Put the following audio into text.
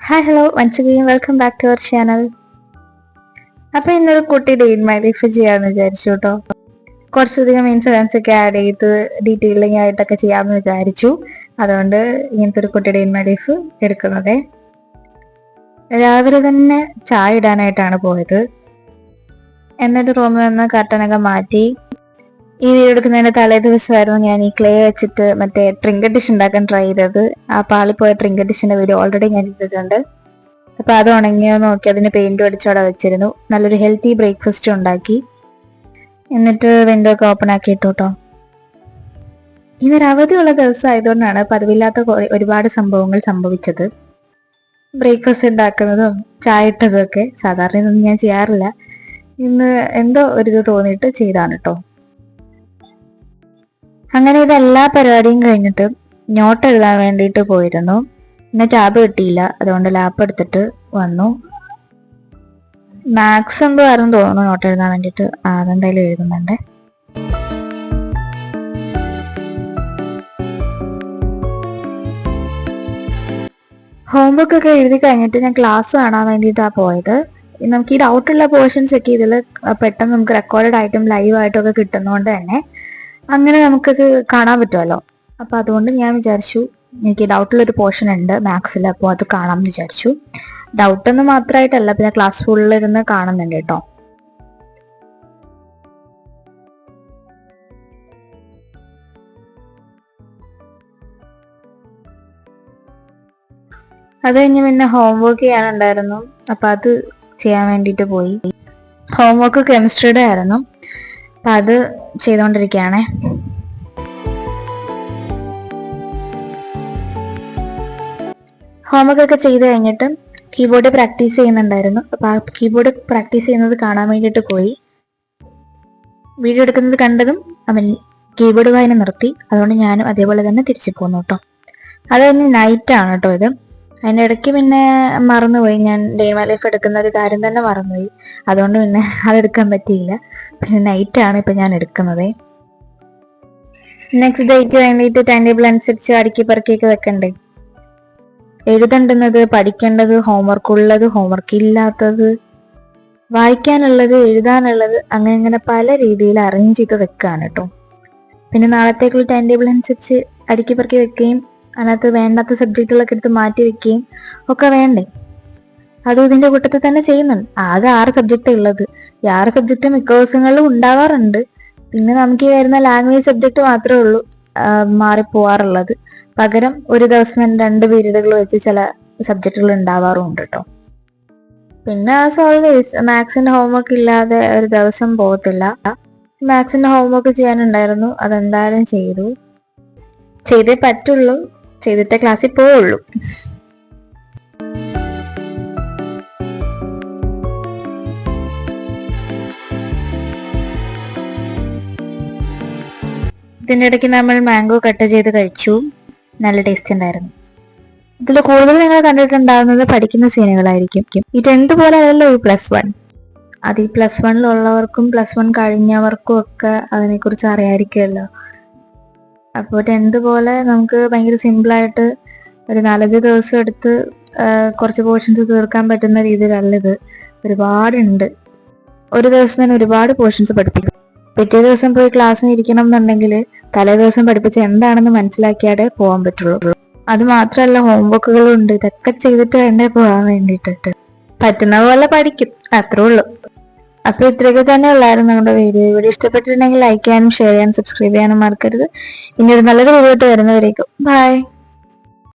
Hi hello once again welcome back to our channel. അപ്പൊ ഇന്നൊരു കുട്ടി ഡേ ഇൻ മൈ ലൈഫ് ചെയ്യാന്ന് വിചാരിച്ചു കേട്ടോ. കുറച്ചധികം ഇൻസിഡൻസ് ഒക്കെ ആഡ് ചെയ്ത് ഡീറ്റെയിലിംഗ് ആയിട്ടൊക്കെ ചെയ്യാമെന്ന് വിചാരിച്ചു. അതുകൊണ്ട് ഇങ്ങനത്തെ ഒരു കുട്ടി ഡേ ഇൻ മൈ ലൈഫ് എടുക്കുന്നത്. രാവിലെ തന്നെ ചായ ഇടാനായിട്ടാണ് പോയത്. എന്നിട്ട് റൂമിൽ നിന്ന് കർട്ടനൊക്കെ മാറ്റി. ഈ വീഡിയോ എടുക്കുന്നതിന്റെ തലേ ദിവസമായിരുന്നു ഞാൻ ഈ ക്ലേ വെച്ചിട്ട് മറ്റേ ട്രിങ്കറ്റ് ഡിഷ് ഉണ്ടാക്കാൻ ട്രൈ ചെയ്തത്. ആ പാളിപ്പോയ ട്രിങ്കറ്റ് ഡിഷിന്റെ വീഡിയോ ഓൾറെഡി ഞാൻ ഇട്ടിട്ടുണ്ട്. അപ്പൊ അത് ഉണങ്ങിയോ നോക്കി അതിന് പെയിന്റ് അടിച്ച് അവിടെ വെച്ചിരുന്നു. നല്ലൊരു ഹെൽത്തി ബ്രേക്ക്ഫാസ്റ്റ് ഉണ്ടാക്കി. എന്നിട്ട് വിൻഡോ ഒക്കെ ഓപ്പൺ ആക്കി ഇട്ടു കേട്ടോ. ഇന്നൊരു അവധിയുള്ള ദിവസം ആയതുകൊണ്ടാണ് പതിവില്ലാത്ത ഒരുപാട് സംഭവങ്ങൾ സംഭവിച്ചത്. ബ്രേക്ക്ഫാസ്റ്റ് ഉണ്ടാക്കുന്നതും ചായ ഇട്ടതും ഒക്കെ സാധാരണ ഇതൊന്നും ഞാൻ ചെയ്യാറില്ല. ഇന്ന് എന്തോ ഒരിത് തോന്നിയിട്ട് ചെയ്താണ് കേട്ടോ. അങ്ങനെ ഇതെല്ലാ പരിപാടിയും കഴിഞ്ഞിട്ട് നോട്ട് എഴുതാൻ വേണ്ടിയിട്ട് പോയിരുന്നു. പിന്നെ ടാബ് കിട്ടിയില്ല, അതുകൊണ്ട് ലാപ്പ് എടുത്തിട്ട് വന്നു. മാത്സ് എന്തോ ആയിരുന്നു തോന്നുന്നു നോട്ട് എഴുതാൻ വേണ്ടിയിട്ട്. അതെന്തായാലും എഴുതുന്നുണ്ട്. ഹോംവർക്ക് ഒക്കെ എഴുതി കഴിഞ്ഞിട്ട് ഞാൻ ക്ലാസ് കാണാൻ വേണ്ടിയിട്ടാണ് പോയത്. നമുക്ക് ഈ ഡൗട്ടുള്ള പോർഷൻസ് ഒക്കെ ഇതിൽ പെട്ടെന്ന് നമുക്ക് റെക്കോർഡഡ് ആയിട്ടും ലൈവ് ആയിട്ടും ഒക്കെ കിട്ടുന്നതുകൊണ്ട് തന്നെ അങ്ങനെ നമുക്കത് കാണാൻ പറ്റുമല്ലോ. അപ്പൊ അതുകൊണ്ട് ഞാൻ വിചാരിച്ചു എനിക്ക് ഡൗട്ടുള്ളൊരു പോർഷൻ ഉണ്ട് മാത്സിൽ, അപ്പോൾ അത് കാണാമെന്ന് വിചാരിച്ചു. ഡൗട്ടൊന്നും മാത്രമായിട്ടല്ല, പിന്നെ ക്ലാസ് ഫുള്ളിരുന്ന് കാണുന്നുണ്ട് കേട്ടോ. അത് കഴിഞ്ഞ് പിന്നെ ഹോംവർക്ക് ചെയ്യാനുണ്ടായിരുന്നു. അപ്പൊ അത് ചെയ്യാൻ വേണ്ടിയിട്ട് പോയി. ഹോംവർക്ക് കെമിസ്ട്രിയുടെ ആയിരുന്നു. അപ്പൊ അത് ചെയ്തോണ്ടിരിക്കുകയാണേ. ഹോംവർക്ക് ഒക്കെ ചെയ്ത് കഴിഞ്ഞിട്ട് കീബോർഡ് പ്രാക്ടീസ് ചെയ്യുന്നുണ്ടായിരുന്നു. അപ്പൊ ആ കീബോർഡ് പ്രാക്ടീസ് ചെയ്യുന്നത് കാണാൻ വേണ്ടിയിട്ട് പോയി. വീഡിയോ എടുക്കുന്നത് കണ്ടതും അവൻ കീബോർഡ് വായന നിർത്തി. അതുകൊണ്ട് ഞാനും അതേപോലെ തന്നെ തിരിച്ചു പോന്നു കേട്ടോ. അത് കഴിഞ്ഞ് നൈറ്റാണ് കേട്ടോ ഇത്. അതിൻ്റെ ഇടയ്ക്ക് പിന്നെ മറന്നുപോയി, ഞാൻ ഡേ മൈ ലൈഫ് എടുക്കുന്ന ഒരു കാര്യം തന്നെ മറന്നുപോയി. അതുകൊണ്ട് പിന്നെ അതെടുക്കാൻ പറ്റിയില്ല. പിന്നെ നൈറ്റാണ് ഇപ്പൊ ഞാൻ എടുക്കുന്നത്. നെക്സ്റ്റ് ഡേക്ക് വേണ്ടിയിട്ട് ടൈം ടേബിൾ അനുസരിച്ച് അടുക്കി പറക്കിയൊക്കെ വെക്കണ്ടേ. എഴുതേണ്ടുന്നത്, പഠിക്കേണ്ടത്, ഹോംവർക്ക് ഉള്ളത്, ഹോംവർക്ക് ഇല്ലാത്തത്, വായിക്കാനുള്ളത്, എഴുതാനുള്ളത്, അങ്ങനെ പല രീതിയിൽ അറേഞ്ച് ചെയ്ത് വെക്കാണ് കേട്ടോ. പിന്നെ നാളത്തേക്കുള്ള ടൈം ടേബിൾ അനുസരിച്ച് അടുക്കി പറക്കി വെക്കുകയും അതിനകത്ത് വേണ്ടാത്ത സബ്ജക്റ്റുകളൊക്കെ എടുത്ത് മാറ്റി വെക്കുകയും ഒക്കെ വേണ്ടേ. അതും ഇതിന്റെ കൂട്ടത്തിൽ തന്നെ ചെയ്യുന്നുണ്ട്. ആകെ 6 സബ്ജക്റ്റ് ഉള്ളത്. ഈ 6 സബ്ജക്റ്റ് മിക്ക ദിവസങ്ങളിലും ഉണ്ടാവാറുണ്ട്. പിന്നെ നമുക്ക് ഈ വരുന്ന ലാംഗ്വേജ് സബ്ജക്റ്റ് മാത്രമേ ഉള്ളൂ മാറിപ്പോവാറുള്ളത്. പകരം ഒരു ദിവസം തന്നെ 2 പീരീഡുകൾ വെച്ച് ചില സബ്ജക്റ്റുകൾ ഉണ്ടാവാറുണ്ട് കേട്ടോ. പിന്നെ ആസ് ഓൾവേസ് മാത്സിന്റെ ഹോംവർക്ക് ഇല്ലാതെ ഒരു ദിവസം പോകത്തില്ല. മാത്സിന്റെ ഹോംവർക്ക് ചെയ്യാനുണ്ടായിരുന്നു, അതെന്തായാലും ചെയ്തേ പറ്റുള്ളൂ, ചെയ്തിട്ടേ ക്ലാസ്സിൽ പോവുള്ളൂ. ഇതിൻ്റെ ഇടയ്ക്ക് നമ്മൾ മാംഗോ കട്ട് ചെയ്ത് കഴിച്ചു. നല്ല ടേസ്റ്റ് ഉണ്ടായിരുന്നു. ഇതിൽ കൂടുതൽ നിങ്ങൾ കണ്ടിട്ടുണ്ടാകുന്നത് പഠിക്കുന്ന സീനുകളായിരിക്കും. ഈ 10th പോലെ അല്ലല്ലോ ഈ +1. അത് ഈ +1 +1 കഴിഞ്ഞവർക്കും ഒക്കെ അതിനെക്കുറിച്ച് അറിയാമായിരിക്കുമല്ലോ. അപ്പോൾ 10th പോലെ നമുക്ക് ഭയങ്കര സിമ്പിളായിട്ട് ഒരു 4-5 ദിവസം എടുത്ത് കുറച്ച് പോർഷൻസ് തീർക്കാൻ പറ്റുന്ന രീതിയിലല്ലത്. ഒരുപാടുണ്ട്. ഒരു ദിവസം തന്നെ ഒരുപാട് പോർഷൻസ് പഠിപ്പിക്കും. പിറ്റേ ദിവസം പോയി ക്ലാസ്സിന് ഇരിക്കണം എന്നുണ്ടെങ്കിൽ തലേ ദിവസം പഠിപ്പിച്ച എന്താണെന്ന് മനസ്സിലാക്കിയാലേ പോകാൻ പറ്റുള്ളൂ. അത് മാത്രമല്ല ഹോംവർക്കുകളുണ്ട്. ഇതൊക്കെ ചെയ്തിട്ട് വേണ്ടേ പോകാൻ വേണ്ടിയിട്ട്. പറ്റുന്ന പോലെ പഠിക്കും, അത്രേ ഉള്ളൂ. അപ്പൊ ഇത്രയൊക്കെ തന്നെ ഉള്ളായിരുന്നു നമ്മുടെ വീഡിയോ ഇഷ്ടപ്പെട്ടിട്ടുണ്ടെങ്കിൽ ലൈക്ക് ചെയ്യാനും ഷെയർ ചെയ്യാനും സബ്സ്ക്രൈബ് ചെയ്യാനും മറക്കരുത്. ഇനി ഒരു നല്ലൊരു വീഡിയോ ആയിട്ട് വരുന്നവരേക്കും ബൈ.